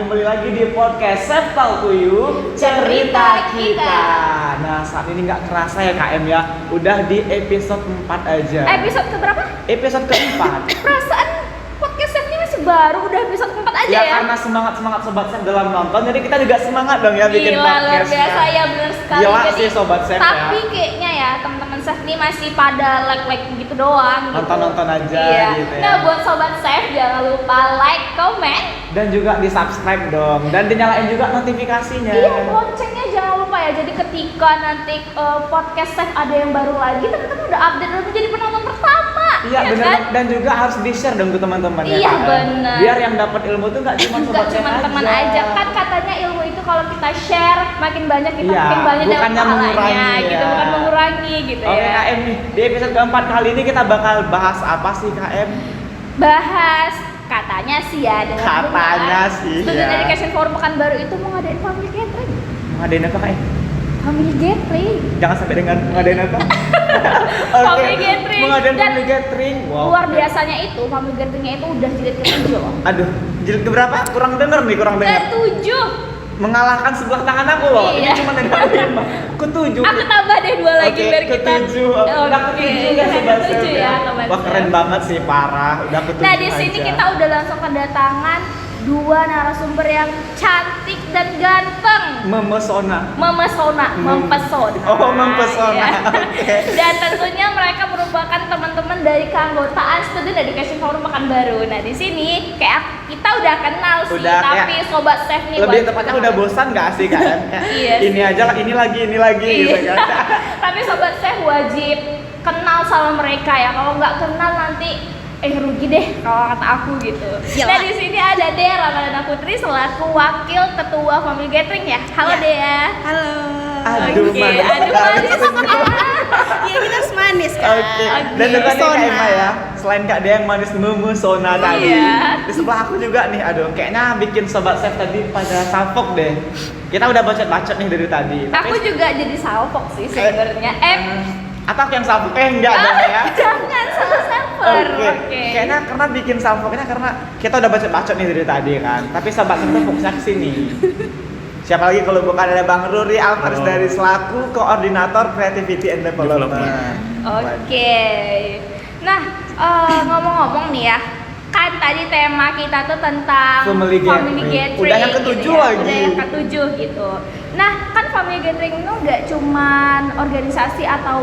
kembali lagi di podcast Chef Talk to You, cerita kita. Nah, saat ini nggak kerasa ya KM ya, udah di episode 4 aja. Episode keberapa? Episode keempat. Perasaan podcast Chef ini masih baru, udah episode 4 aja ya? Karena semangat Sobat Chef dalam nonton, jadi kita juga semangat dong ya bikin Gila, podcast. luar biasa ya, bener sekali. Gila Jadi, sih Sobat Chef tapi ya. kayaknya ya teman-teman Chef ini masih pada like gitu doang gitu. Nonton aja Iya. gitu ya. Nah, buat Sobat Chef jangan lupa like, comment, Dan juga di subscribe dong, dan dinyalain juga notifikasinya. iya, loncengnya jangan lupa ya. Jadi ketika nanti podcast Chef ada yang baru lagi, teman-teman udah update, udah jadi penonton pertama. Iya ya bener, kan? dan juga harus di-share dong ke teman-teman ya. Iya, Kak. bener. Biar yang dapat ilmu tuh nggak cuma Nggak Sobat Chef cuma teman aja. Kan katanya ilmu itu kalau kita share makin banyak kita Iya, makin banyak dapat bukannya pahalanya mengurangi gitu, ya. bukan mengurangi gitu Oke ya. KM nih, di episode keempat kali ini kita bakal bahas apa sih KM? Bahas katanya sih ya dengan Katanya sih, Student ya. Education Forum Pekanbaru itu mau ngadain family gathering. Mau ngadain apa KM? Family gathering. Jangan sampai dengan ngadain apa? Family gathering. Mau ngadain Dan family gathering. Wow. Luar biasanya itu family gatheringnya itu udah jilid ke-7 loh. Aduh, jilid keberapa? Kurang denger nih, kurang denger. Ke-7. Mengalahkan sebelah tangan aku loh. Iya. Ini cuma ada 5. Ke-7. Aku tambah deh 2 lagi Oke, biar kita. ke-7. Udah ke-7 ya Sobat Chef ke-7 ya, Sobat Wah, keren Chef. banget sih, parah. Udah ke-7 Nah, di sini aja. kita udah langsung kedatangan 2 narasumber yang cantik dan ganteng. memesona. Memesona. Oh, mempesona. Iya. Oke. Dan tentunya mereka merupakan teman-teman dari keanggotaan Student Education Forum Pekanbaru. Nah, di sini kayak kita udah kenal sih, Udah kayak tapi Sobat Chef nih Lebih wajib tepatnya kenal. udah bosan gak sih kan? Iya Ini sih. aja lah, ini lagi gitu Iya. kan. Tapi Sobat Chef wajib kenal sama mereka ya. Kalau nggak kenal nanti rugi deh kalau kata aku gitu. Yalah. Nah, di sini ada Dea Ramadhana Putri selaku wakil ketua family gathering ya. Halo Ya. Dea. Halo. Aduh, Oke, manis aduh banget manis. senyum. Iya kita harus manis kan. Oke. Oke. Dan juga nih Kak Pesona. Emma ya. Selain Kak Dea yang manis memesona tadi. Iya. Di sebelah aku juga nih, aduh kayaknya bikin Sobat Chef tadi pada salfok deh. Kita udah bacot-bacot nih dari tadi. Aku juga jadi salfok sih sebenarnya. Atau aku yang salfok? Enggak dong ya. Jangan salah server. Oke. Kayaknya karena bikin salfoknya karena kita udah bacot-bacot nih dari tadi kan. Tapi Sobat Chef tuh fokusnya ke sini. Siapa lagi kalau bukan ada Bang Ruri Alvaris dari selaku koordinator Creativity and Development. Oke. Nah, ngomong-ngomong nih ya, kan tadi tema kita tuh tentang Family gathering. Udah yang ke-7 gitu ya. lagi. Udah yang ke-7 gitu. Nah, kan family gathering itu nggak cuman organisasi atau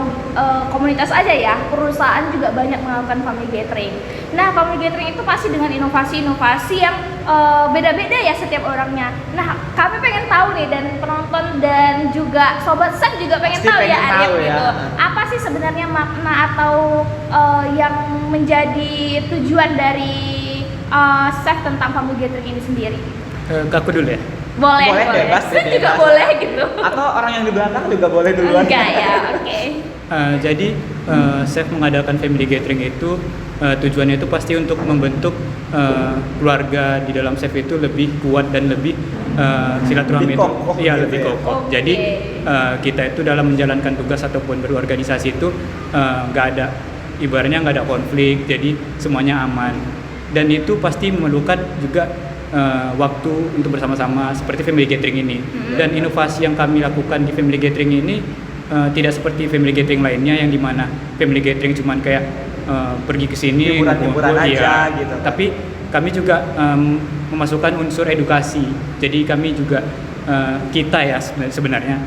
komunitas aja ya, perusahaan juga banyak melakukan family gathering. Nah, family gathering itu pasti dengan inovasi-inovasi yang beda-beda ya setiap orangnya. Nah, kami pengen tahu nih, dan penonton dan juga Sobat Chef juga pengen Pasti tahu pengen ya Arif tahu ya. gitu. Apa sih sebenarnya makna atau yang menjadi tujuan dari Chef tentang family gathering ini sendiri? Ke aku dulu ya. Boleh. Bebas deh, Chef juga bebas. boleh gitu. Atau orang yang di belakang juga boleh duluan. Enggak ya, oke. Jadi Chef mengadakan family gathering itu tujuannya itu pasti untuk membentuk keluarga di dalam Chef itu lebih kuat dan lebih silaturahmi Lebih itu kokoh iya gitu lebih ya. kokoh. Oke. Jadi kita itu dalam menjalankan tugas ataupun berorganisasi itu nggak ada ibaratnya nggak ada konflik, jadi semuanya aman. Dan itu pasti memerlukan juga waktu untuk bersama-sama seperti family gathering ini. Dan inovasi yang kami lakukan di family gathering ini tidak seperti family gathering lainnya yang dimana family gathering cuman kayak pergi ke sini Hiburan-hiburan ngumpul, aja iya. gitu. Tapi kami juga memasukkan unsur edukasi. Jadi kami juga kita ya sebenarnya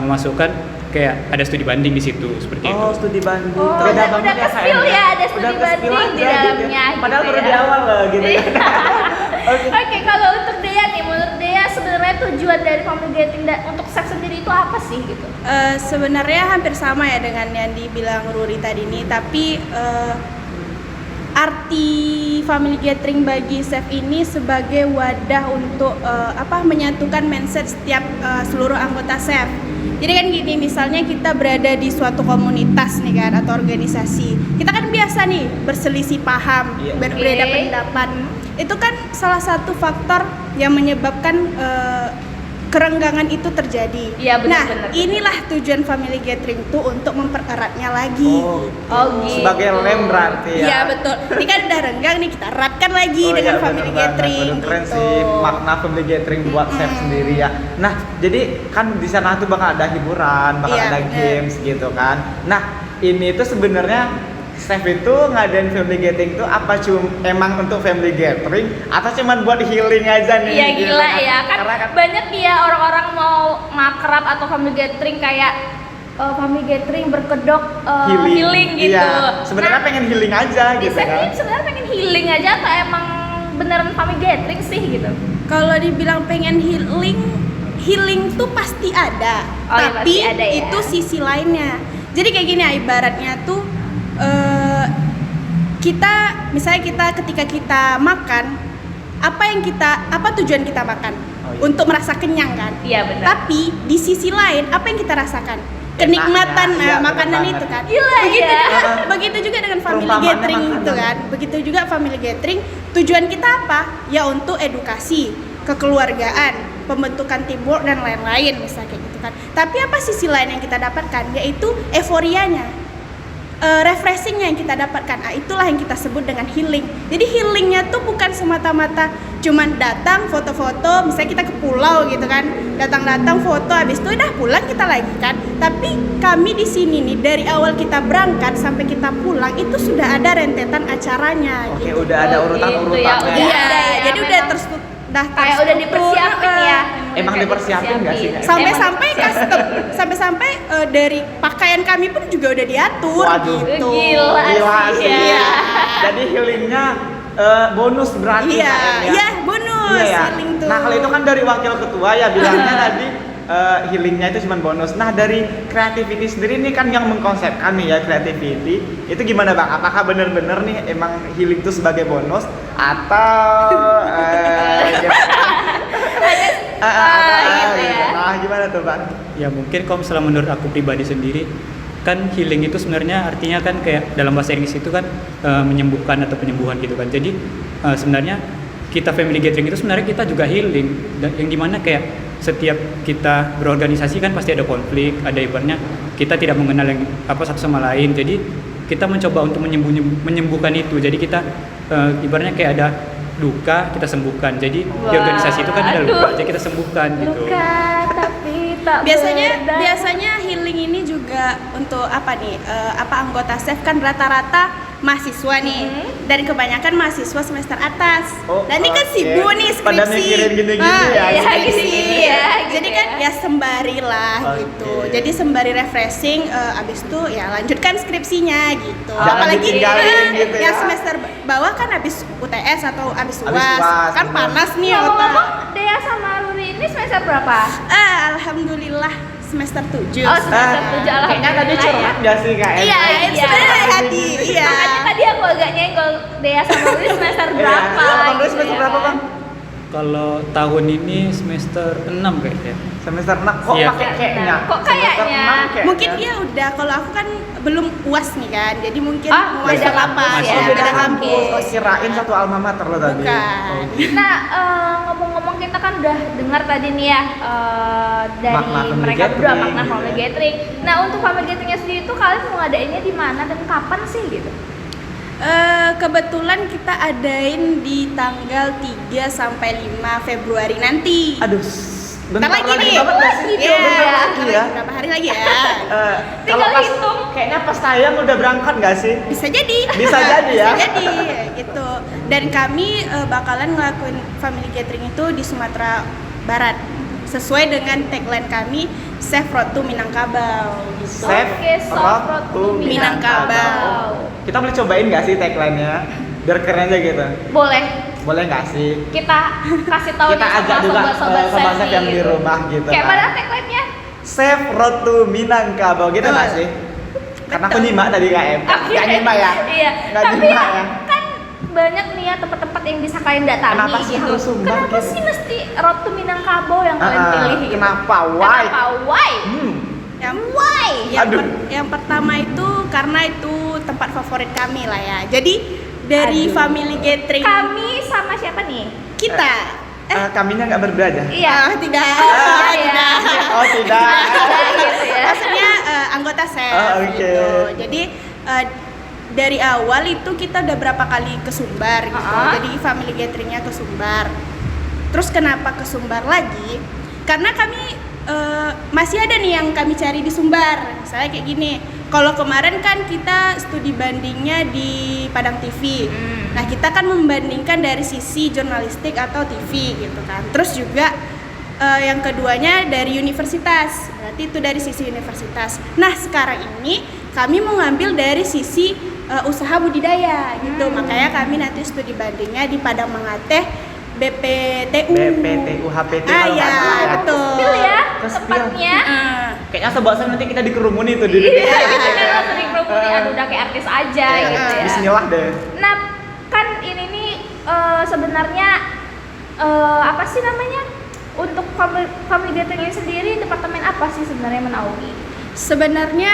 memasukkan kayak ada studi banding di situ seperti itu. Oh, studi banding. Oh, Beda udah banget ya, ke-spill KM. ya, ada studi Udah ke-spill banding di aja gitu. dalamnya Padahal gitu baru ya. di awal loh gitu ya. Oke. Oke, kalau untuk Dea nih, menurut Dea sebenarnya tujuan dari family gathering untuk Chef sendiri itu apa sih gitu? Sebenarnya hampir sama ya dengan yang dibilang Ruri tadi nih, tapi arti family gathering bagi Chef ini sebagai wadah untuk menyatukan mindset setiap seluruh anggota Chef. Jadi kan gini, misalnya kita berada di suatu komunitas nih kan atau organisasi, kita kan biasa nih berselisih paham, Iya. berbeda pendapat. Itu kan salah satu faktor yang menyebabkan kerenggangan itu terjadi. Iya, benar, Nah, benar, benar. inilah tujuan family gathering tuh untuk mempereratnya lagi. Oh, gitu. Sebagai lem berarti ya. Iya betul. Ini kan udah renggang nih, kita eratkan lagi dengan iya, family bener banget. gathering. Waduh, keren gitu. sih makna family gathering buat chef sendiri ya. Nah, jadi kan di sana tuh bakal ada hiburan, bakal Iya, ada bener. games gitu kan. Nah, ini tuh sebenarnya chef itu ngadain family gathering tuh apa cuma emang untuk family gathering atau cuman buat healing aja nih? Iya gitu gila ya kan, Karena kan banyak ya orang-orang mau makrab atau family gathering kayak family gathering berkedok healing gitu. Iya, sebenarnya Nah, pengen healing aja di gitu Chef kan. ini sebenarnya pengen healing aja atau emang beneran family gathering sih gitu? Kalau dibilang pengen healing tuh pasti ada. Oh, iya, Tapi pasti ada ya. itu sisi lainnya. Jadi kayak gini ya, ibaratnya tuh misalnya kita ketika kita makan, apa tujuan kita makan? Oh, iya. Untuk merasa kenyang kan? Iya benar. Tapi di sisi lain apa yang kita rasakan? Kenikmatan Enaknya, iya, makanan bener itu banget. kan. Gila, begitu ya. juga, begitu juga dengan family Perumpamaannya gathering itu makanan. kan. Begitu juga family gathering, tujuan kita apa? Ya untuk edukasi, kekeluargaan, pembentukan teamwork dan lain-lain misalnya kayak gitu kan. Tapi apa sisi lain yang kita dapatkan? Yaitu euforianya. Refreshingnya yang kita dapatkan, itulah yang kita sebut dengan healing. Jadi healingnya tuh bukan semata-mata cuman datang foto-foto, misalnya kita ke pulau gitu kan, datang foto, habis itu udah pulang kita lagi kan. Tapi kami di sini nih dari awal kita berangkat sampai kita pulang itu sudah ada rentetan acaranya. Oke, gitu. udah ada Oh, gitu ya, urutan-urutannya. udah. Iya, ada ya, jadi udah memang kayak udah dipersiapin ya. Emang Kayak dipersiapin nggak sih, Kak? sampai-sampai Emang custom, sampai-sampai dari pakaian kami pun juga udah diatur. Waduh. gitu. Gila sih, sih. ya. Jadi healingnya bonus berarti Iya, Kak, Em, ya? iya bonus Iya ya. healing tuh. Nah, kalau itu kan dari wakil ketua ya bilangnya tadi healingnya itu cuma bonus. Nah, dari creativity sendiri nih kan yang mengkonsepkan nih ya creativity. Itu gimana Bang? Apakah benar-benar nih emang healing itu sebagai bonus atau gitu ya. Nah, gimana tuh Bang? Ya mungkin kalau misalnya menurut aku pribadi sendiri kan healing itu sebenarnya artinya kan kayak dalam bahasa Inggris itu kan menyembuhkan atau penyembuhan gitu kan. Jadi sebenarnya kita family gathering itu sebenarnya kita juga healing, dan yang dimana kayak setiap kita berorganisasi kan pasti ada konflik, ada ibaratnya kita tidak mengenal yang apa satu sama lain. Jadi kita mencoba untuk menyembuhkan itu. Jadi kita ibaratnya kayak ada luka kita sembuhkan. Jadi di organisasi itu kan ada luka, jadi kita sembuhkan gitu. Luka tapi tak berdarah. Biasanya healing ini juga untuk apa nih? Anggota chef kan rata-rata mahasiswa nih, dan kebanyakan mahasiswa semester atas. Oh, Dan ini kan oke. sibuk nih skripsi. Pada mikirin gini-gini ya. Iya, skripsi. gini-gini ya, gitu Jadi kan ya sembari lah Oke. gitu. Jadi sembari refreshing, abis itu ya lanjutkan skripsinya gitu. Jangan Apalagi ditinggalin gitu ya. yang semester bawah kan abis UTS atau abis UAS, UAS, kan bener. panas nih otak. Ngomong-ngomong, Dea sama Ruri ini semester berapa? Alhamdulillah semester 7. Oh, semester 7, Kayaknya tadi alhamdulillah curhat ya. nggak sih Kak Em? Iya, Itu sebenarnya dari hati. Iya. Makanya tadi aku agak nyenggol Dea sama Ruri semester berapa Iya. Bang Ruri gitu semester ya berapa kan. Bang? Kalau tahun ini semester 6 kayaknya. Semester 6 kok Iya. pakai kayaknya? Kok Semester kayaknya? 6 kayaknya. Mungkin dia udah, kalau aku kan belum UAS nih kan, jadi mungkin Ah, UAS beda kampus kampus ya, ya, beda oke. kampus. Oh, kirain satu alma mater lo tadi. Bukan. Nah, ngomong-ngomong kita kan udah dengar tadi nih ya dari Makna family mereka berdua gathering, makna gitu family ya. gathering. Nah, untuk family gatheringnya sendiri itu kalian mau ngadainnya di mana dan kapan sih gitu? Kebetulan kita adain di tanggal 3 sampai 5 Februari nanti. Aduh, bentar Ntar lagi nih. banget nggak sih? Iya, Bentar lagi ya. berapa hari lagi ya? Tinggal Kalau pas hitung. kayaknya pas tayang udah berangkat nggak sih? Bisa jadi. Bisa jadi ya. Bisa jadi gitu. Dan kami bakalan ngelakuin family gathering itu di Sumatera Barat. Sesuai dengan tagline kami, Chef Road to Minangkabau gitu. Chef Oke, Soft Road to Minangkabau. Kita boleh cobain nggak sih tagline-nya? Biar keren aja gitu. Boleh. Boleh nggak sih? Kita kasih tahu Kita nih ajak sama juga sobat-sobat sobat chef chef yang nih, di rumah gitu. Kayak kan. mana tagline-nya? Chef Road to Minangkabau gitu nggak Betul. sih? Karena aku nyimak tadi KM. Oke. Nggak nyimak ya? Iya. Nggak Tapi nyimak ya, ya? kan banyak nih ya tempat-tempat yang bisa kalian datangi Kenapa sih gitu. harus Sumbar Kenapa gitu? sih mesti Road to Minangkabau yang kalian pilih gitu? Kenapa? Why? Kenapa? Why? Yang, Aduh. yang pertama itu karena itu tempat favorit kami lah ya. Jadi dari Aduh. family gathering Kami sama siapa nih? kita kaminya nggak berdua aja? Iya. Tidak. Iya. Oh tidak. Gitu ya. Maksudnya anggota SEF Oh, oke. gitu. Jadi dari awal itu kita udah berapa kali ke Sumbar gitu. Jadi family gatheringnya ke Sumbar. Terus kenapa ke Sumbar lagi? Karena kami masih ada nih yang kami cari di Sumbar. Misalnya kayak gini. Kalau kemarin kan kita studi bandingnya di Padang TV. Nah, kita kan membandingkan dari sisi jurnalistik atau TV gitu kan. Terus juga yang keduanya dari universitas. Berarti itu dari sisi universitas. Nah, sekarang ini kami mau ngambil dari sisi usaha budidaya gitu. Makanya kami nanti studi bandingnya di Padang Mangateh BPTU. HPT Ah kalau ya, nggak salah ya. betul. Spill ya Ke spill. tempatnya. Kayaknya sebab nanti kita dikerumuni tuh di Iya, kita sering kerumuni, aduh udah kayak artis aja gitu ya. Bismillah deh. Nah, kan ini nih sebenarnya apa sih namanya? Untuk family gathering sendiri, departemen apa sih sebenarnya menaungi? Sebenarnya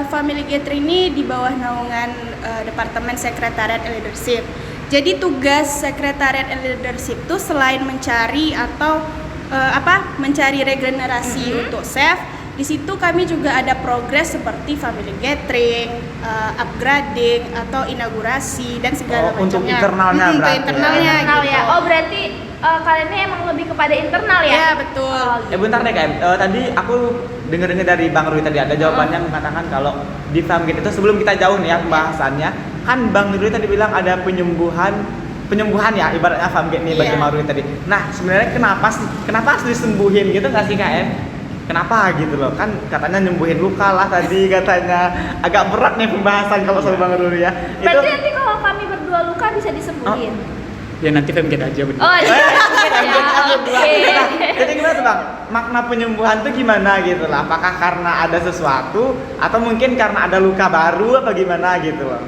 family gathering ini di bawah naungan Departemen Sekretariat and Leadership. Jadi tugas Sekretariat and Leadership itu selain mencari atau mencari regenerasi untuk SEF, di situ kami juga ada progres seperti family gathering, upgrading atau inaugurasi dan segala macamnya. Untuk internalnya Untuk berarti. internalnya Internal gitu. ya. Oh, berarti kalian ini emang lebih kepada internal ya? Ya, betul. Oh, Bentar deh KM, tadi aku dengar dari Bang Rui tadi ada jawabannya mengatakan kalau di Famgate itu sebelum kita jauh nih ya pembahasannya, kan Bang Rui tadi bilang ada penyembuhan ya ibaratnya Famgate nih bagi Iya. Bang Rui tadi. Nah sebenarnya kenapa harus disembuhin gitu nggak sih KM? Kenapa gitu loh, kan katanya nyembuhin luka lah tadi katanya. Agak berat nih pembahasan kalau soal Bang Rui ya. berarti nanti kalau kami berdua luka bisa disembuhin. Ya nanti Femgate aja berdua. Oh, iya. Oke. Nah, jadi gimana tuh Bang? Makna penyembuhan tuh gimana gitu lah? Apakah karena ada sesuatu atau mungkin karena ada luka baru apa gimana gitu loh?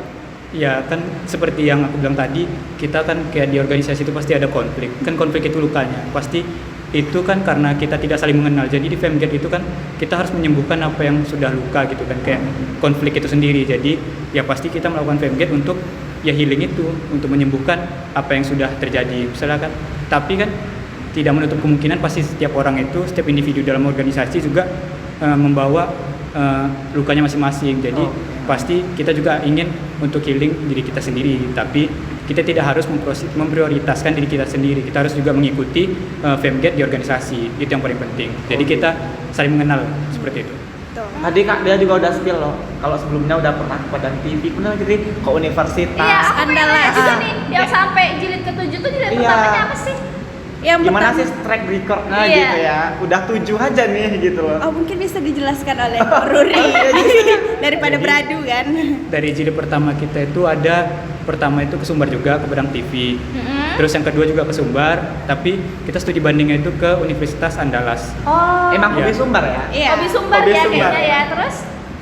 Ya kan seperti yang aku bilang tadi, kita kan kayak di organisasi itu pasti ada konflik. Kan konflik itu lukanya. Pasti itu kan karena kita tidak saling mengenal. Jadi di Femgate itu kan kita harus menyembuhkan apa yang sudah luka gitu kan, kayak konflik itu sendiri. Jadi ya pasti kita melakukan Femgate untuk ya healing itu, untuk menyembuhkan apa yang sudah terjadi misalnya kan. Tapi kan tidak menutup kemungkinan pasti setiap orang itu, setiap individu dalam organisasi juga membawa lukanya masing-masing. Jadi pasti kita juga ingin untuk healing diri kita sendiri, tapi kita tidak harus memprioritaskan diri kita sendiri. Kita harus juga mengikuti Femgate di organisasi, itu yang paling penting. Jadi kita saling mengenal seperti itu. Tadi Kak Dia juga udah spill loh, kalau sebelumnya udah pernah ke Padang TV, kemudian jadi ke universitas. Iya, aku pengen Andalas. nanya juga nih, yang sampai jilid ke-7 tuh jilid Iya. pertamanya apa sih? Yang Gimana pertama- sih track recordnya Iya. gitu ya? Udah 7 aja nih gitu loh. Oh, mungkin bisa dijelaskan oleh Pak Ruri daripada Jadi- beradu kan. Dari jilid pertama kita itu pertama itu ke Sumbar juga, ke Padang TV. Terus yang kedua juga ke Sumbar, tapi kita studi bandingnya itu ke Universitas Andalas. Oh. Emang Iya. hobi Sumbar ya? Iya. Hobi Sumbar Hobi ya Sumbar. kayaknya ya.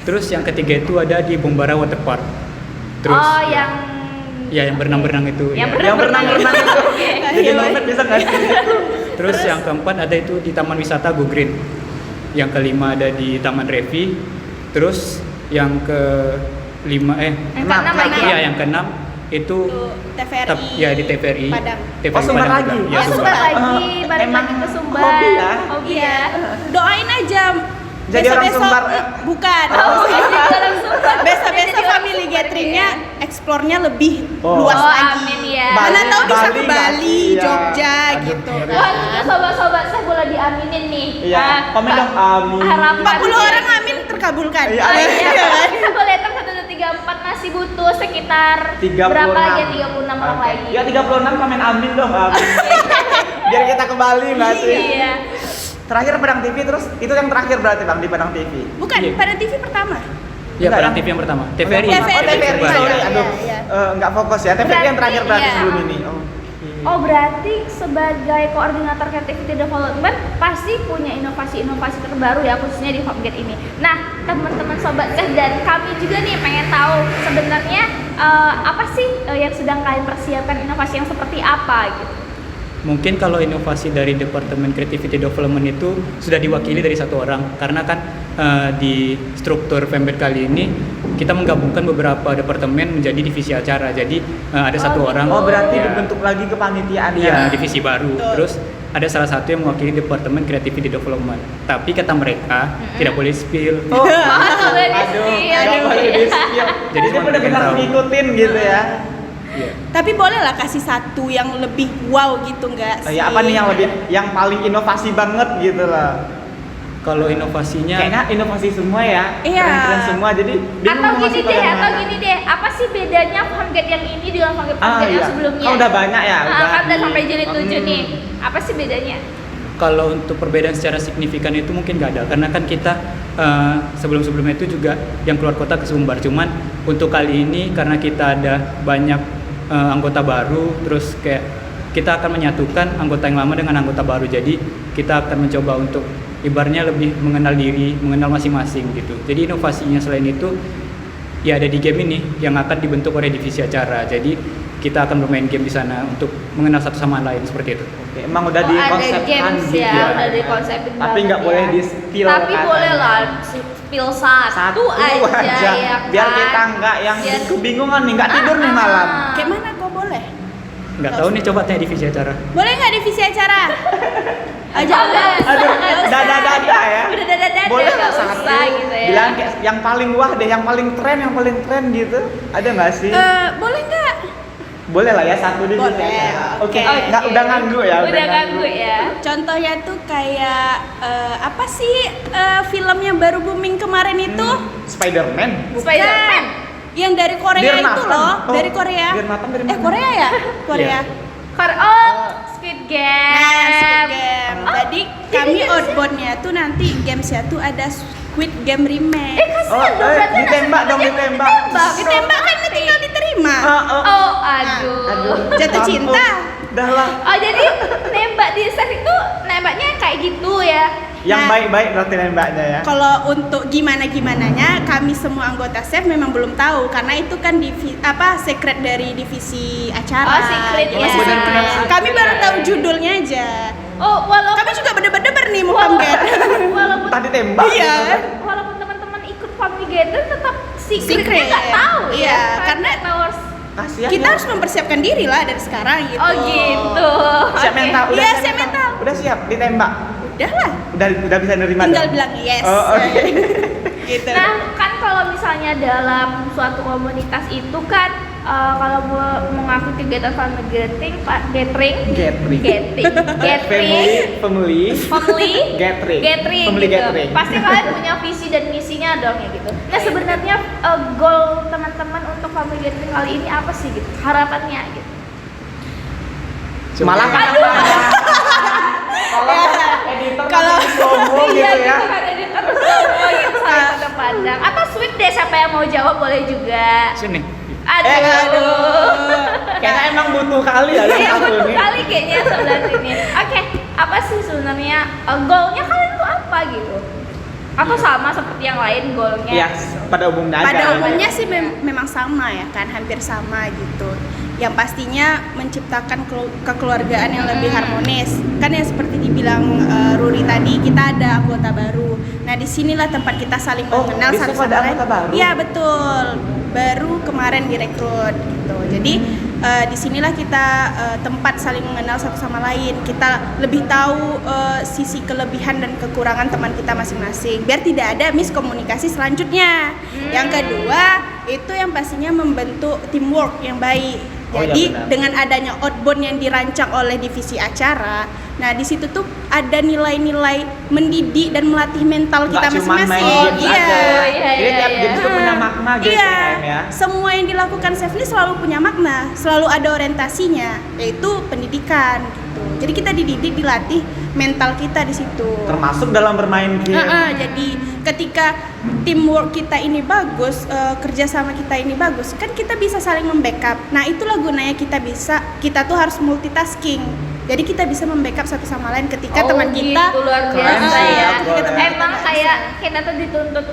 Terus yang ketiga itu ada di Bombara Waterpark. Terus Oh, yang yang berenang-berenang itu. yang ya. Yang berenang-berenang itu. Jadi nomet bisa nggak sih? Terus yang keempat ada itu di Taman Wisata Go Green. Yang kelima ada di Taman Revi. Terus yang kelima yang keenam lagi ya? Iya, yang keenam itu TVRI. ya di TVRI. Padang. TVRI Oh, Sumbar Padang lagi? juga. Ya, Sumbar lagi, balik emang lagi ke Sumbar. hobi ya? Hobi Iya. ya. Doain aja. Jadi orang Besok-besok Sumbar. bukan. Oh, jadi orang Sumbar. Besok-besok Jadi orang family Sumbar gatheringnya ya. eksplornya lebih Oh. luas Oh, lagi. amin ya. Mana tahu bisa Bali ke nggak Bali, sih? Iya. Jogja Aduh, gitu ngeri. Wah, kan. sobat-sobat saya boleh diaminin nih. Iya, Ah, komen dong amin. harapan 40 orang amin terkabulkan. Iya, Oh, amin. iya. Aku lihat kan 134 masih butuh sekitar 36. berapa ya 36 orang Oke. lagi. Ya 36 komen amin dong amin. Biar kita ke Bali nggak sih? Iya. Terakhir Padang TV, terus itu yang terakhir berarti Bang di Padang TV. Bukan, Iya. pada TV pertama. Ya, Enggak, Padang yang- TV yang pertama. TVRI. Oh, TVRI, Sumbar. sorry, Iya, aduh, iya. nggak fokus ya. TVRI yang terakhir berarti Iya. sebelum ini. Oh. Oh, berarti sebagai koordinator creativity development pasti punya inovasi-inovasi terbaru ya, khususnya di Famgate ini. Nah, teman-teman sobat dan kami juga nih pengen tahu sebenarnya apa sih yang sedang kalian persiapkan, inovasi yang seperti apa gitu. Mungkin kalau inovasi dari Departemen Creativity Development itu sudah diwakili dari satu orang, karena kan di struktur Fembet kali ini kita menggabungkan beberapa departemen menjadi divisi acara. Jadi ada satu gitu. orang. Oh berarti ya, dibentuk lagi kepanitiaannya. iya, divisi baru. Betul. Terus ada salah satu yang mewakili Departemen Creativity Development. Tapi kata mereka tidak boleh spill. Oh, boleh aduh, di-spill nggak gitu boleh ya. di-spill. Jadi Jadi cuma benar-benar pengen tahu. ngikutin gitu ya. Iya. Tapi boleh lah kasih satu yang lebih wow gitu nggak sih? Ya apa nih yang paling inovasi banget gitu lah. Kalau inovasinya Kayaknya inovasi semua ya. Iya. Keren-keren semua. Jadi bingung Atau mau gini masuk deh, ke atau mana. gini deh, apa sih bedanya Famgate yang ini dengan Famgate yang iya. sebelumnya? Kan udah banyak ya. Kan udah di- sampai jilid 7 Hmm. nih. Apa sih bedanya? kalau untuk perbedaan secara signifikan itu mungkin nggak ada, karena kan kita sebelum-sebelumnya itu juga yang keluar kota ke Sumbar. Cuman untuk kali ini karena kita ada banyak anggota baru, terus kayak kita akan menyatukan anggota yang lama dengan anggota baru. Jadi kita akan mencoba untuk ibaratnya lebih mengenal diri, mengenal masing-masing gitu. Jadi inovasinya selain itu ya ada di game ini yang akan dibentuk oleh divisi acara. Jadi kita akan bermain game di sana untuk mengenal satu sama lain seperti itu. Oke, emang udah Oh, ada dikonsepkan games gitu ya, ya. udah dikonsepin Tapi banget nggak boleh ya. di-spill Tapi katanya. boleh lah spill satu aja ya Biar kan? kita nggak yang Biar- kebingungan nih, nggak tidur nih malam. Kayak mana kok boleh? Nggak tahu nih, coba tanya divisi acara. Boleh nggak divisi acara? Aja Oh, nggak usah, Aduh, nggak usah. dada-dada ya. Udah dada-dada, Boleh nggak nggak satu usah gitu ya. bilang kayak yang paling wah deh, yang paling tren gitu. Ada nggak sih? Boleh nggak? Boleh lah ya satu divisi Boleh. acara. Oke, Oke. nggak udah nganggu ya. Udah ganggu ya. Contohnya tuh kayak apa sih film yang baru booming kemarin itu? Spider-Man. Spider-Man. Yang dari Korea Dear itu Nathan. loh, Oh, dari Korea. Dear Nathan dari mana? Korea ya? Korea. Squid Game. Nah, Squid Game. Oh, Jadi kami outboundnya tuh nanti gamesnya tuh ada Squid Game remake. Kasihan dong berarti ditembak dong, nasibnya ditembak. Ditembak kan tinggal diterima. Oh, aduh. Jatuh Mampus. cinta. Dah lah. Oh, jadi nembak di set itu nembaknya kayak gitu ya. Yang Nah. baik-baik berarti nembaknya ya. Kalau untuk gimana-gimananya kami semua anggota SEF memang belum tahu karena itu kan secret dari divisi acara. Oh, secret Jadi ya. Benar-benar secret Kami baru ya. tahu judulnya aja. Oh, walaupun Kami juga bener-bener nih mau pamer. walaupun Tadi tembak. Iya. walaupun teman-teman ikut Family Gathering tetap secretnya Secret. nggak tahu ya. Iya, Kan karena nggak tahu harus- Kasihan Kita ya. harus mempersiapkan diri lah dari sekarang gitu. Oh gitu. Siap Oke. mental, udah Iya, siap siap mental. Udah siap ditembak. Udah lah. Udah bisa nerima. Tinggal dong? bilang yes. Oh, oke. Gitu. Nah, kan kalau misalnya dalam suatu komunitas itu kan kalau mau mengakui kegiatan family gathering, Family gathering, Family gitu. gathering. Pasti kalian punya visi dan misinya dong ya gitu. Nah, sebenarnya goal teman-teman untuk family gathering kali ini apa sih gitu? Harapannya gitu. Malah kan kalau ngomong Iya gitu ya. gitu kan editor gitu saling pandang. Atau sweet deh, siapa yang mau jawab boleh juga. Sini. Aduh. Kayaknya emang butuh kali ya yang Iya satu betul nih. kali kayaknya sebelah sini. Oke, apa sih sebenarnya goalnya kalian tuh apa gitu? Atau sama seperti yang lain goalnya? Iya, pada umumnya aja. Pada umumnya sih memang sama ya kan, hampir sama gitu. Yang pastinya menciptakan kekeluargaan yang lebih harmonis. Kan ya seperti dibilang Ruri tadi, kita ada anggota baru. Nah, disinilah tempat kita saling Oh, mengenal di satu Sef ada sama lain. anggota baru? Iya, betul. Baru kemarin direkrut gitu. Jadi disinilah kita tempat saling mengenal satu sama lain. Kita lebih tahu sisi kelebihan dan kekurangan teman kita masing-masing. Biar tidak ada miskomunikasi selanjutnya. Yang kedua, itu yang pastinya membentuk teamwork yang baik. Oh, iya, Jadi benar. dengan adanya outbound yang dirancang oleh divisi acara, nah di situ tuh ada nilai-nilai mendidik dan melatih mental kita Nggak cuman main masing-masing. games aja. Iya, Jadi tiap iya. games itu punya makna gitu Iya, ya. semua yang dilakukan Chef ini selalu punya makna, selalu ada orientasinya, yaitu pendidikan gitu. Jadi kita dididik, dilatih mental kita di situ. Termasuk dalam bermain game. Jadi ketika teamwork kita ini bagus, kerjasama kita ini bagus, kan kita bisa saling membackup. Nah itulah gunanya kita tuh harus multitasking. Jadi kita bisa membackup satu sama lain ketika teman kita gitu, luar Keren biasa sih, ya. aku boleh. Emang kayak kita tuh dituntut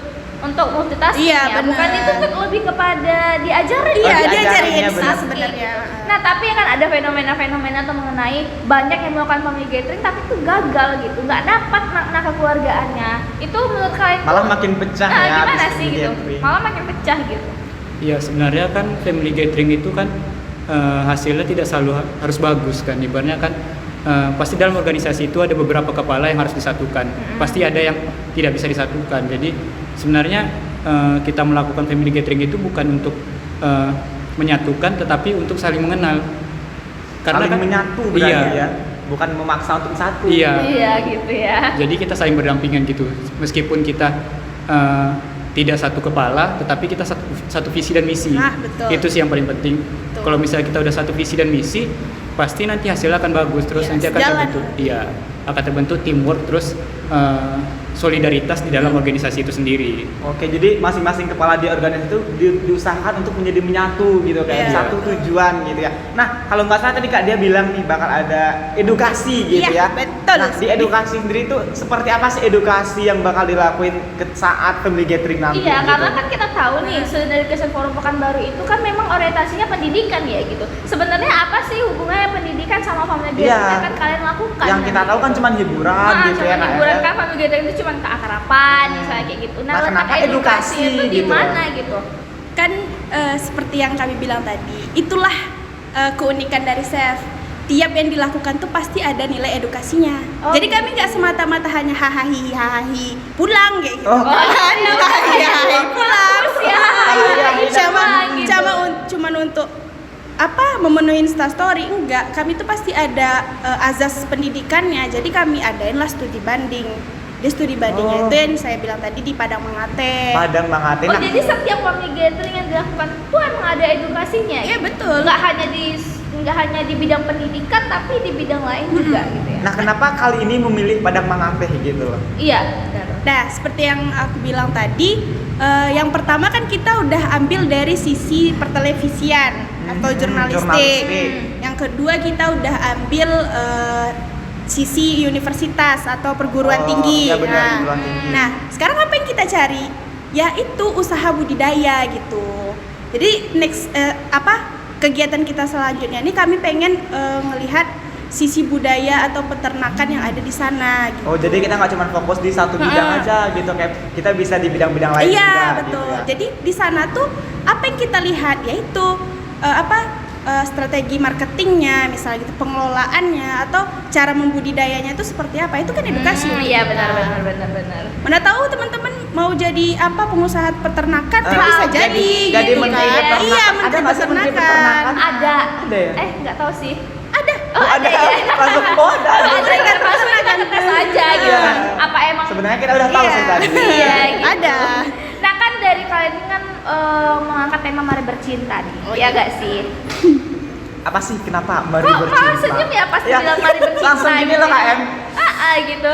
untuk multitasking Iya, ya. Bukan benar. itu kan lebih kepada diajarin. Iya, diajarinnya diajarin sih benar. sebenarnya. Nah, tapi kan ada fenomena-fenomena tuh mengenai banyak yang melakukan family gathering tapi itu gagal gitu, nggak dapat makna kekeluargaannya. Itu menurut kalian tuh- Malah makin pecah nah, ya gimana habis sih family gitu? gathering. Malah makin pecah gitu. Iya, sebenarnya kan family gathering itu kan hasilnya tidak selalu harus bagus kan. Ibaratnya kan pasti dalam organisasi itu ada beberapa kepala yang harus disatukan. Pasti ada yang tidak bisa disatukan. Jadi sebenarnya kita melakukan family gathering itu bukan untuk menyatukan, tetapi untuk saling mengenal. Saling kan menyatu berarti iya, ya, bukan memaksa untuk satu. Iya. Iya gitu ya. Jadi kita saling berdampingan gitu. Meskipun kita tidak satu kepala, tetapi kita satu visi dan misi. Nah, betul. Itu sih yang paling penting. Betul. Kalau misalnya kita udah satu visi dan misi, pasti nanti hasilnya akan bagus. Terus Iya, nanti akan sejalan. terbentuk, akan terbentuk teamwork, terus solidaritas di dalam organisasi itu sendiri. Oke, jadi masing-masing kepala di organisasi itu diusahakan untuk menjadi menyatu gitu kan, Iya. satu tujuan gitu ya. Nah, kalau nggak salah tadi Kak dia bilang nih bakal ada edukasi gitu Iya, ya. betul. Nah, di edukasi sendiri itu seperti apa sih edukasi yang bakal dilakuin saat family gathering nanti? Iya, gitu? karena kan kita tahu nih, dari Kesan Forum Pekanbaru itu kan memang orientasinya pendidikan ya gitu. Sebenarnya apa sih hubungannya pendidikan sama family gathering Iya. yang akan kalian lakukan? Yang kita tahu kan gitu. cuma hiburan gitu cuma ya Kak. hiburan ya. kan family gathering itu cuma keakraban misalnya kayak gitu. Nah, letak kenapa edukasi itu di gitu? mana gitu? Kan seperti yang kami bilang tadi, itulah keunikan dari SEF. Tiap yang dilakukan tuh pasti ada nilai edukasinya. Oh. Jadi kami nggak semata-mata hanya hahaha pulang kayak gitu. Oh. Hahaha pulang. Ya, Cuman untuk apa memenuhi instastory enggak, kami tuh pasti ada azas pendidikannya. Jadi kami adainlah studi banding. Di studi bandingnya Oh. itu yang saya bilang tadi di Padang Mangate. Padang Mangate. Oh, Nah, jadi setiap family gathering yang dilakukan itu emang ada edukasinya. Iya, gitu? betul. Nggak hanya di bidang pendidikan tapi di bidang lain juga gitu ya. nah kenapa kali ini memilih Padang Mangate gitu loh? Iya, benar. Nah, seperti yang aku bilang tadi, yang pertama kan kita udah ambil dari sisi pertelevisian atau jurnalistik. jurnalistik. Yang kedua kita udah ambil sisi universitas atau perguruan Oh, tinggi. iya benar, Nah, perguruan tinggi. nah, sekarang apa yang kita cari? Yaitu usaha budidaya gitu. Jadi next kegiatan kita selanjutnya ini kami pengen ngelihat sisi budaya atau peternakan yang ada di sana gitu. Oh, jadi kita nggak cuma fokus di satu bidang aja gitu, kayak kita bisa di bidang-bidang lain juga. Iya, gitu betul. ya. Jadi di sana tuh apa yang kita lihat yaitu strategi marketingnya, misalnya gitu, pengelolaannya atau cara membudidayanya itu seperti apa? Itu kan edukasi. untuk Iya, kita. benar. Mana tahu teman-teman mau jadi apa pengusaha peternakan kan Ah, bisa jadi jadi gitu menteri kan. peternakan. Iya, Ada menteri nggak sih menteri peternakan. peternakan? Ada. Ada ya? Nggak tahu sih. Ada. Oh, ada. Langsung ada. Ada kan masuk kita ngetes aja gitu. Iya. Apa emang Sebenarnya kita udah tahu Iya. sih tadi. Iya, gitu. Ada. Nah, kan dari kalian ini kan mengangkat tema mari bercinta nih. Oh, ya iya. gak sih? Apa sih kenapa mari Kok bercinta? malah senyum ya pas bilang mari bercinta Langsung gini loh KM. gitu.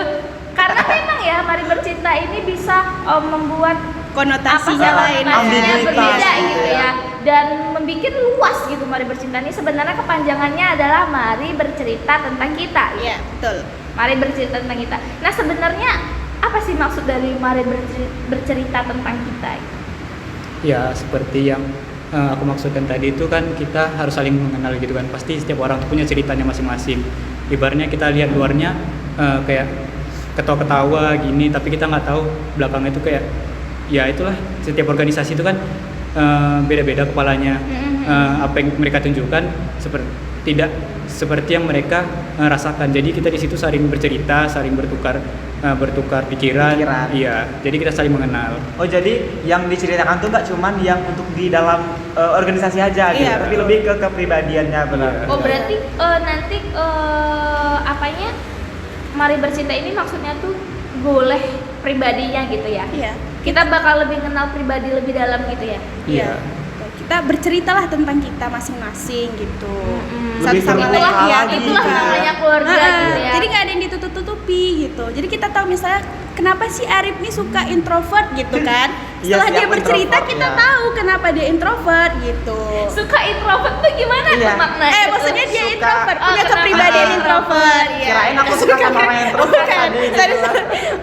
Karena memang ya mari bercinta ini bisa membuat Konotasinya lain. konotasinya Ambiguitas berbeda gitu gitu ya. ya. Dan membuat luas gitu mari bercinta ini sebenarnya kepanjangannya adalah mari bercerita tentang kita. Gitu. Iya, betul. Mari bercerita tentang kita. Nah, sebenarnya apa sih maksud dari mari bercerita tentang kita? Ya, seperti yang aku maksudkan tadi itu kan kita harus saling mengenal gitu kan. Pasti setiap orang tuh punya ceritanya masing-masing. Ibaratnya kita lihat luarnya kayak ketawa-ketawa gini, tapi kita nggak tahu belakangnya itu kayak ya itulah, setiap organisasi itu kan beda-beda kepalanya. Apa yang mereka tunjukkan tidak seperti yang mereka rasakan. Jadi kita di situ saling bercerita, saling bertukar pikiran. Iya, jadi kita saling mengenal. Oh, jadi yang diceritakan tuh nggak cuman yang untuk di dalam organisasi aja gitu, Iya, tapi betul. lebih ke kepribadiannya benar. Iya. Oh, berarti nanti apanya? Mari bercinta ini maksudnya tuh boleh pribadinya gitu ya. Iya. Kita bakal lebih kenal pribadi lebih dalam gitu ya. Iya. Kita berceritalah tentang kita masing-masing gitu. Lebih Satu sama terbuka lain. Iya, lagi. Itulah terbuka. namanya keluarga gitu ya. Jadi nggak ada yang ditutup-tutupi gitu. Jadi kita tahu misalnya kenapa sih Arif nih suka introvert gitu kan. Iya Setelah sih, dia aku bercerita introvert, kita ya. tahu kenapa dia introvert gitu. Suka introvert tuh gimana Iya. tuh maknanya? Maksudnya dia Suka. introvert, Oh, punya kenapa? kepribadian introvert. Iya. Kirain aku suka sama orang introvert tadi gitu.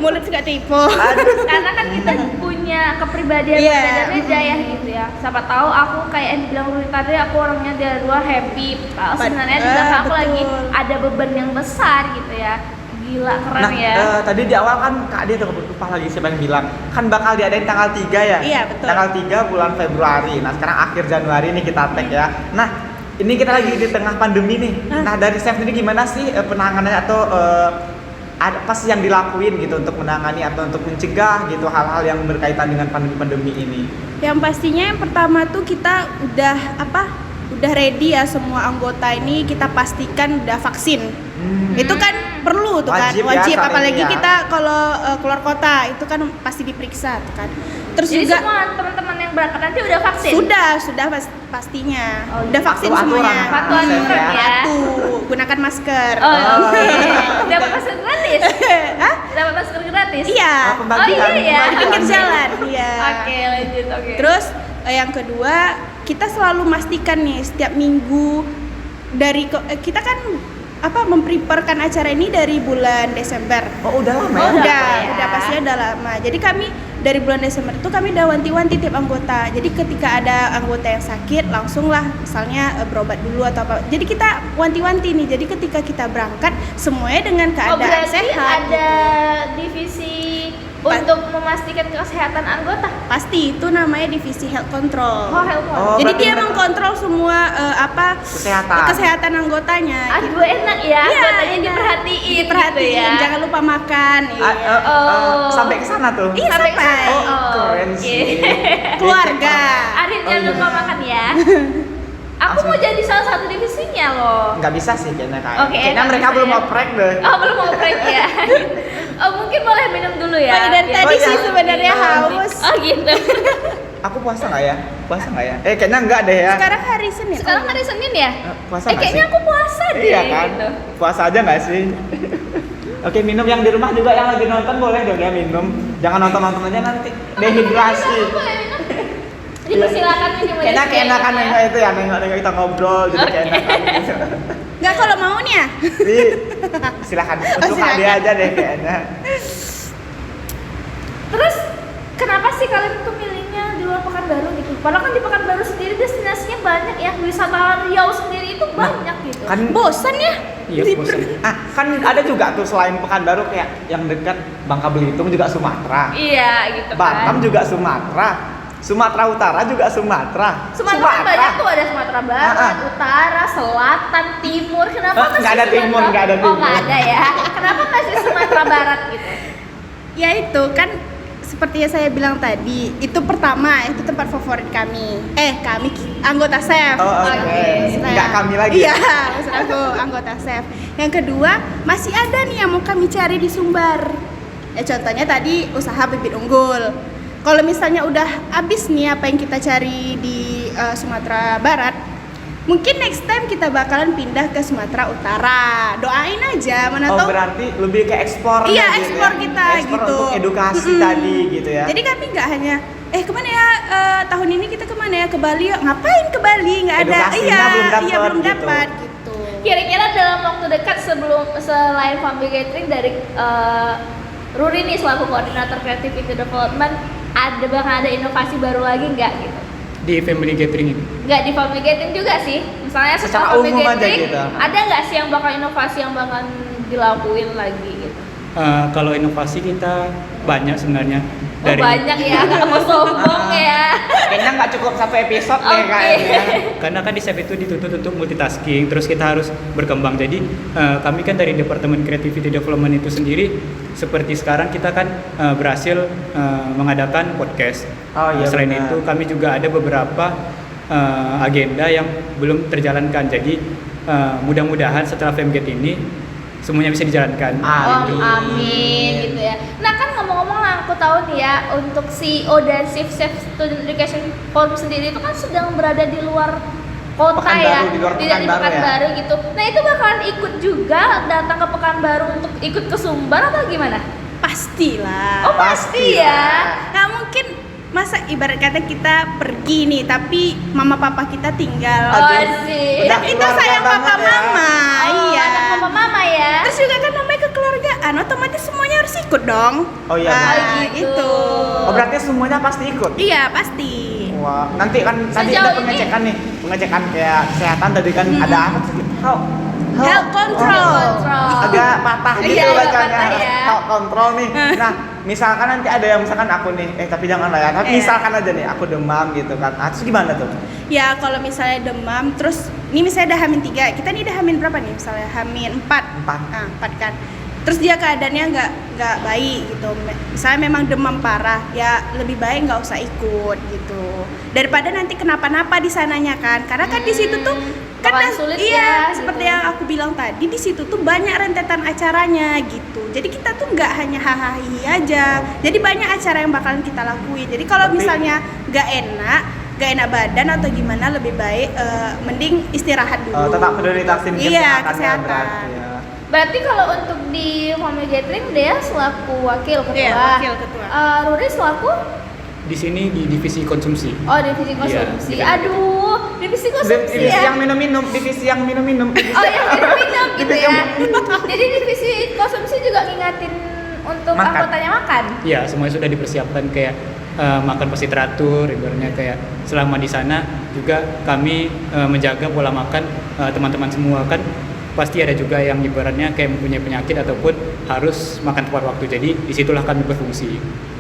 Mulut suka tipu. Aduh. Karena kan kita punya punya kepribadian Iya. berbeda-beda ya gitu ya. Siapa tahu aku kayak yang dibilang Ruri tadi, aku orangnya dia dua happy. Sebenarnya di belakang aku betul. lagi ada beban yang besar gitu ya. Gila keren Nah, ya. tadi di awal kan Kak Ade tuh lupa lagi siapa yang bilang kan bakal diadain tanggal 3 ya? Iya, betul. Tanggal 3 bulan Februari. Nah, sekarang akhir Januari nih kita tag ya. Nah, ini kita lagi di tengah pandemi nih. Nah, dari Chef sendiri gimana sih penanganannya atau apa sih yang dilakuin gitu untuk menangani atau untuk mencegah gitu hal-hal yang berkaitan dengan pandemi ini? Yang pastinya yang pertama tuh kita udah ready ya, semua anggota ini kita pastikan udah vaksin. Itu kan perlu tuh Wajib kan, ya wajib saat apalagi ini ya. kita kalau keluar kota itu kan pasti diperiksa tuh kan. Terus Jadi juga semua teman-teman yang berangkat nanti udah vaksin. sudah pastinya. Oh, Udah vaksin aturan. semuanya. Aturan ya. Patuh, gunakan masker. Oh, oke. Dapat masker gratis? Hah? Dapat masker gratis? Iya. Pembagian. Oh, iya ya. Di pinggir jalan, iya. Oke, lanjut. Oke. Terus yang kedua, kita selalu mastikan nih setiap minggu kita kan memprepare acara ini dari bulan Desember. Oh, udah lama Oh, ya? Udah pastinya udah lama. Jadi kami dari bulan Desember itu kami udah wanti-wanti tiap anggota. Jadi ketika ada anggota yang sakit, langsunglah misalnya berobat dulu atau apa. Jadi kita wanti-wanti nih. Jadi ketika kita berangkat semuanya dengan keadaan berarti sehat. ada divisi untuk memastikan kesehatan anggota. Pasti itu namanya divisi health control. Oh, health Oh, Jadi berarti dia mereka- mengkontrol semua kesehatan anggotanya. Aduh, gitu. enak ya, Iya, anggotanya enak. diperhatiin, Diperhatiin, gitu ya. jangan lupa makan. Iya. Oh. Sampai ke sana tuh. Iya, Sampai sampai. ke sana. Oh, keren oke. sih. Keluarga. Arif Oh, jangan iya. lupa makan ya. Aku mau jadi salah satu divisinya loh. Nggak bisa sih kayaknya Kak. Oke, Kayaknya nggak mereka bisa belum ya. oprek deh. Oh, belum mau break ya. Oh, mungkin boleh minum dulu ya. Oh, dari biar- tadi Oh, sih iya. sebenarnya Oh, haus. Oh, gitu. Aku puasa nggak ya? Puasa nggak ya? Kayaknya nggak deh ya. Sekarang hari Senin. Sekarang hari Senin ya? Puasa nggak Kayaknya sih? aku puasa deh Iya kan? gitu. Puasa aja nggak sih? Oke, minum yang di rumah juga yang lagi nonton boleh dong ya minum. Jangan nonton aja nanti dehidrasi. Boleh minum? Dipersilakan minum aja. Kayaknya keenakan ya. nengok itu ya, nengok kita ngobrol jadi Oke. keenakan gitu. Enggak kalau mau nih ya. Jadi silakan untuk silakan. hadiah aja deh kayaknya. Terus kenapa sih kalian tuh milihnya di luar Pekanbaru gitu? Padahal kan di Pekanbaru sendiri destinasinya banyak ya, wisata Riau sendiri itu banyak gitu. Kan Bosan ya? Iya, bosan. kan ada juga tuh selain Pekanbaru kayak yang dekat Bangka Belitung juga Sumatera. Iya gitu Batam kan. juga Sumatera. Sumatera Utara juga Sumatera. Sumatera kan banyak tuh, ada Sumatera Barat, Utara, Selatan, Timur. Kenapa Oh, masih nggak ada Sumatera? Timur, nggak ada Oh, Timur. nggak ada ya. Kenapa masih Sumatera Barat gitu? Ya itu kan seperti yang saya bilang tadi, itu pertama itu tempat favorit kami. Kami anggota chef. Oh, oke. Maksud saya. Nggak kami lagi. Iya, maksud aku anggota chef. Yang kedua, masih ada nih yang mau kami cari di Sumbar. Ya contohnya tadi usaha bibit unggul. Kalau misalnya udah habis nih apa yang kita cari di Sumatera Barat, mungkin next time kita bakalan pindah ke Sumatera Utara. Doain aja, mana Oh, tahu. berarti lebih ke ekspor. Iya, ekspor kita ekspor gitu. untuk edukasi tadi gitu ya. Jadi kami nggak hanya kemana ya tahun ini kita kemana ya, ke Bali yuk. Ngapain ke Bali, nggak ada. Edukasinya belum dapet belum gitu. dapat gitu. Kira-kira dalam waktu dekat selain family gathering dari Ruri nih selaku koordinator creativity development, bakal ada inovasi baru lagi nggak gitu? Di family gathering ini. Nggak di family gathering juga sih. Misalnya Secara setelah family umum aja gathering, gitu. ada nggak sih yang bakal inovasi yang bakal dilakuin lagi gitu? Kalau inovasi kita banyak sebenarnya Oh banyak ya, nggak mau sombong ya. Kayaknya nggak cukup satu episode deh Oke. kayaknya. Karena kan di chef itu dituntut untuk multitasking, terus kita harus berkembang. Jadi kami kan dari Departemen Creativity Development itu sendiri, seperti sekarang kita kan berhasil mengadakan podcast. Oh, iya, Selain benar. itu kami juga ada beberapa agenda yang belum terjalankan. Jadi mudah-mudahan setelah FemGet ini semuanya bisa dijalankan. Amin gitu ya. Nah kan ngomong-ngomong aku tahu nih ya, untuk CEO dan Chief Chef Student Education Forum sendiri itu kan sedang berada di luar kota Pekanbaru, ya, di luar tidak di Pekanbaru ya. Pekanbaru gitu. Nah itu bakalan ikut juga datang ke Pekanbaru untuk ikut ke Sumbar atau gimana? Pastilah. Oh pasti ya. Nggak mungkin masa ibarat kata kita pergi nih tapi mama papa kita tinggal. Oh Aduh, sih. udah Itu keluarga sayang papa banget ya. mama. Oh, Iya. anak papa mama ya. Terus juga kan namanya kekeluargaan, otomatis semuanya harus harus ikut dong. Oh iya, Ah, benar. gitu. Oh berarti semuanya pasti ikut? Iya pasti. Wah, nanti kan tadi Sejauh ada ini- pengecekan nih, pengecekan kayak kesehatan tadi kan ada apa sih? Health control. Kontrol. Agak patah gitu Iya, agak bacanya. patah ya. Health control nih. Nah, misalkan nanti ada yang misalkan aku nih, tapi jangan lah ya. Tapi Iya. misalkan aja nih, aku demam gitu kan. Nah, terus gimana tuh? Ya kalau misalnya demam, terus ini misalnya udah H-3, kita nih udah H- berapa nih? Misalnya H-4, Empat. Nah, 4 kan. Terus dia keadaannya nggak baik gitu. Misalnya memang demam parah, ya lebih baik nggak usah ikut gitu. Daripada nanti kenapa-napa di sananya kan. Karena kan di situ tuh bakalan sulit iya, ya, seperti gitu. yang aku bilang tadi, di situ tuh banyak rentetan acaranya gitu. Jadi kita tuh nggak hanya hahaha aja. Jadi banyak acara yang bakalan kita lakuin. Jadi kalau Berarti- misalnya nggak enak badan atau gimana, lebih baik mending istirahat dulu. Tetap prioritasin Iya, kesehatannya kesehatan. berarti ya. Berarti kalau untuk di family gathering Dea selaku wakil ketua. Iya, wakil ketua. Ruri selaku Di sini di divisi konsumsi. divisi konsumsi. Iya. Aduh, divisi konsumsi Divisi ya. yang minum-minum, divisi yang minum-minum. Oh ya, minum gitu Divisi ya. yang- Jadi divisi konsumsi juga ngingatin untuk Makan. anggotanya makan. Iya, semuanya sudah dipersiapkan kayak makan pasti teratur, ibaratnya kayak selama di sana juga kami menjaga pola makan teman-teman semua kan pasti ada juga yang ibaratnya kayak mempunyai penyakit ataupun harus makan tepat waktu. Jadi disitulah kami berfungsi.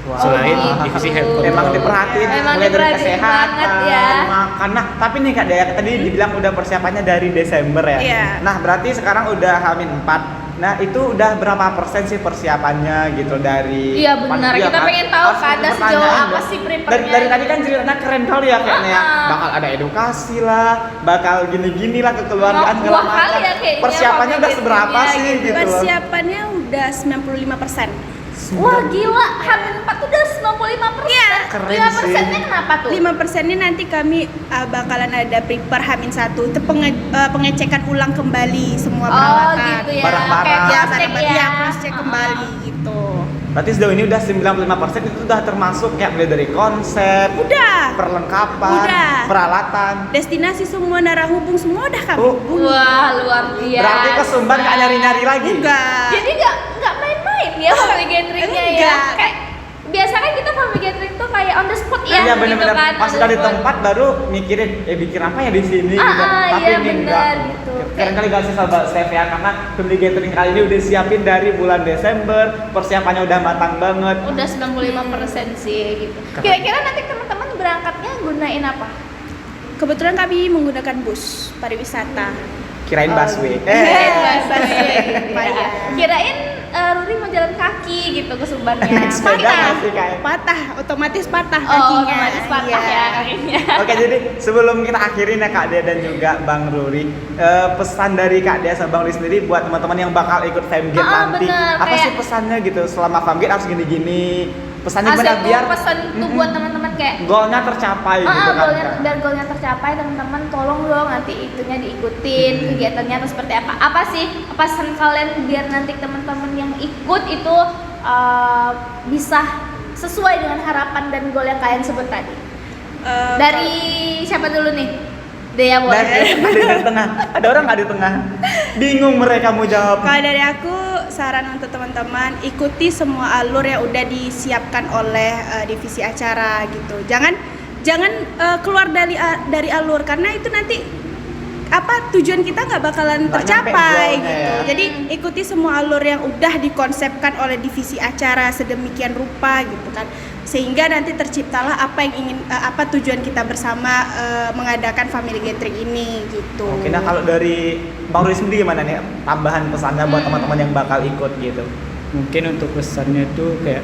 Wah. Selain Oh, divisi gitu. health control. Memang diperhatiin Memang mulai dari diperhatiin kesehatan, banget ya. makan. Nah, tapi nih Kak Dea tadi dibilang udah persiapannya dari Desember ya. Iya. Nah, berarti sekarang udah H-4. Nah, itu udah berapa persen sih persiapannya gitu dari Iya, benar. Iya Kita pengen tahu Harus kan, pertanyaan sejauh apa dong. sih prepare-nya Dari tadi gitu. kan ceritanya keren kali ya kayaknya ya. Bakal ada edukasi lah, bakal gini-gini lah kekeluargaan segala Wah, kali macam. ya kayaknya Persiapannya udah family seberapa gathering-nya sih gitu. gitu loh. Persiapannya udah 95%. Wah gila, H-4 tuh udah 95%. Iya. Keren 5%-nya sih. kenapa tuh? 5%-nya nanti kami bakalan ada prepare H-1 itu pengecekan ulang kembali semua Oh peralatan. gitu ya. Barang-barang. Kayak Ya, cross check barang-barang, ya. ya, cross check kembali gitu. Berarti sejauh ini udah 95% itu udah termasuk kayak mulai dari konsep, Udah. perlengkapan, Udah. peralatan. Destinasi semua, narah hubung semua udah kami Oh. hubungi. Wah luar biasa. Berarti ke Sumbar nggak nyari-nyari lagi? Enggak. Jadi nggak main-main ya family gatheringnya ya. Enggak. Kayak biasa kan kita family gathering tuh kayak on the spot ya. Iya benar-benar gitu kan, pas on the udah di spot. tempat baru mikirin bikin apa ya di sini gitu. Tapi iya, ini bener, enggak. gitu. Keren kali gak sih sahabat Steph ya, karena family gathering kali ini udah siapin dari bulan Desember, persiapannya udah matang banget. Udah 95% sih gitu. Keren. Kira-kira nanti teman-teman berangkatnya gunain apa? Kebetulan kami menggunakan bus pariwisata. Kirain busway. busway. Iya. Kirain Ruri mau jalan kaki gitu ke Sumbarnya. Naik sepeda Patah. nggak sih kayak? Patah, otomatis patah Oh, kakinya. otomatis patah Iya. ya kakinya. Oke, jadi sebelum kita akhirin ya Kak Dea dan juga Bang Ruri, pesan dari Kak Dea sama Bang Ruri sendiri buat teman-teman yang bakal ikut Famegate nanti. bener, Apa sih kayak- pesannya gitu selama Famegate harus gini-gini? Pesannya Asli benar tuh biar pesan tuh buat teman-teman kayak goalnya tercapai gitu kan. goalnya, Kak. biar goalnya tercapai teman-teman tolong dong nanti itunya diikutin kegiatannya atau seperti apa sih pesan kalian biar nanti teman-teman yang ikut itu bisa sesuai dengan harapan dan goal yang kalian sebut tadi. Dari siapa dulu nih? Dea boleh. Dari tengah. Ada orang nggak di tengah? Bingung mereka mau jawab. Kalau dari aku saran untuk teman-teman ikuti semua alur yang udah disiapkan oleh divisi acara gitu. Jangan keluar dari alur karena itu nanti tujuan kita nggak bakalan Nggak nyampe tercapai goalnya gitu. ya. Jadi ikuti semua alur yang udah dikonsepkan oleh divisi acara sedemikian rupa gitu kan. Sehingga nanti terciptalah apa tujuan kita bersama mengadakan family gathering ini gitu. Oke, nah kalau dari Bang Ruri sendiri gimana nih tambahan pesannya buat teman-teman yang bakal ikut gitu? Mungkin untuk pesannya itu kayak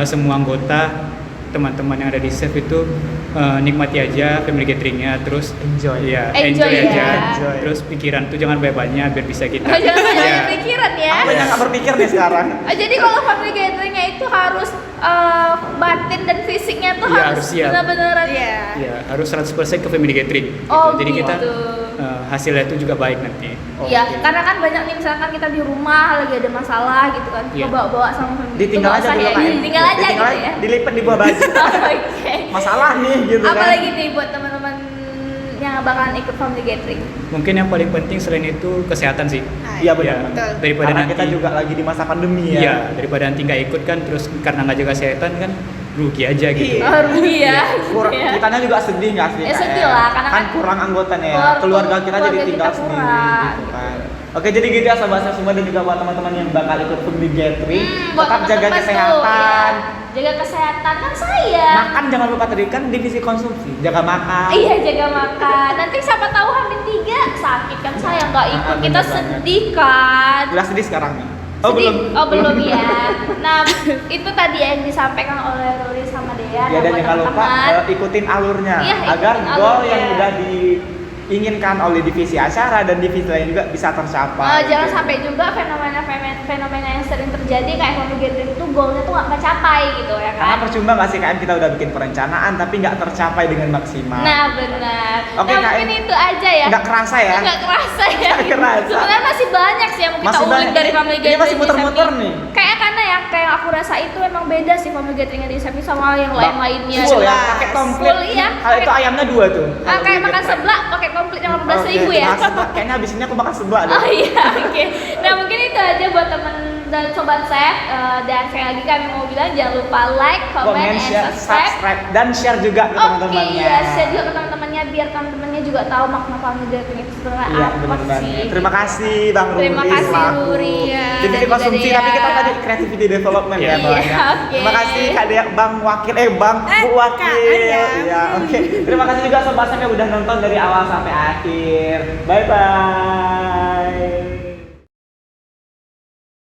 semua anggota teman-teman yang ada di SEF itu nikmati aja family gatheringnya, terus Enjoy. ya Enjoy enjoy aja, ya. Enjoy. terus pikiran tuh jangan banyak-banyak biar bisa kita Jangan banyak ya, pikiran ya. Aku banyak nggak berpikir nih sekarang. Jadi kalau family gatheringnya itu harus batin dan fisiknya tuh Iya, harus harus siap. benar-benar. Iya. ya harus 100% ke family gathering gitu. Oh, Jadi kita gitu. hasilnya itu juga baik nanti. Iya, Oke. karena kan banyak nih misalkan kita di rumah lagi ada masalah gitu kan, Iya. bawa-bawa sama family. Ditinggal Itu aja nggak dulu usah Kak. ya. Tinggal aja gitu ya. Dilipat di bawah baju. Oke. Masalah nih gitu kan. Apalagi nih buat teman-teman yang yang bakalan ikut family gathering? Mungkin yang paling penting selain itu kesehatan sih. Iya benar. Ya, benar. daripada Karena nanti kita juga lagi di masa pandemi ya. Iya, daripada nanti nggak ikut kan terus karena nggak jaga kesehatan kan rugi aja gitu. Iya. Oh, rugi ya. Iya. Kitanya juga sedih nggak sih? Ya, sedih lah, karena kan kan kurang anggotanya ya. keluarga Keluarga kita jadi kita tinggal sendiri kurang, gitu kan. Oke, jadi gitu ya sobat semua dan juga buat teman-teman yang bakal ikut family gathering, buat tetap jaga teman-teman tuh, kesehatan. ya. Jaga kesehatan kan saya. Makan jangan lupa tadi kan divisi konsumsi, jaga makan. Iya, jaga makan. Nanti siapa tahu hamil 3 sakit kan saya nggak ikut. Kita bener banget. sedih kan. Udah sedih sekarang nih. Oh Sedih. belum. Oh belum ya. Nah itu tadi yang disampaikan oleh Ruri sama Dea. Ya dan buat jangan lupa teman-teman. ikutin alurnya Iya, ikutin agar goal alurnya. yang udah diinginkan oleh divisi acara dan divisi lain juga bisa tercapai. Jangan gitu. sampai juga fenomena yang sering terjadi kayak family gathering itu goalnya tuh nggak tercapai gitu ya Karena kan. percuma nggak sih KM kita udah bikin perencanaan tapi nggak tercapai dengan maksimal. Nah benar. Oke, Nah Kak, mungkin itu aja ya. Nggak kerasa ya? Nggak kerasa ya. Nggak kerasa. Sebenarnya masih banyak sih yang mau kita Masih ulik banyak. dari family Ini gathering. masih di muter-muter Sepi. nih. Kayak karena ya kayak aku rasa itu emang beda sih family gathering di Sepi sama yang lain-lainnya. Full ya, Jelas. pakai komplit. Full, iya. Kalau itu ayamnya 2 tuh. Ah, kayak Kalau makan gitu, seblak pakai komplit 15.000 Oke, ya. makan seblak. Kayaknya abis ini aku makan seblak deh. Oh iya, oke. Nah mungkin itu aja buat teman dan sobat Chef. Dan sekali lagi kami mau bilang jangan lupa like, comment, Komen, and share, subscribe. subscribe dan share juga ke Oke, teman-temannya. iya, share juga ke teman-temannya biar teman-temannya juga tahu makna family gathering itu sebenarnya Iya, apa benar sih. banget. Terima kasih Bang Ruri. Terima kasih, selaku Ruri. Iya. Divisi Dan juga konsumsi, Dea. tapi kita tadi creativity development ya Iya, bawahnya. oke. Terima kasih Kak Dea, Bang Wakil, Bang Bu Wakil. Kak Ayam. Iya, oke. Terima kasih juga sobat Chef yang udah nonton dari awal sampai akhir. Bye bye.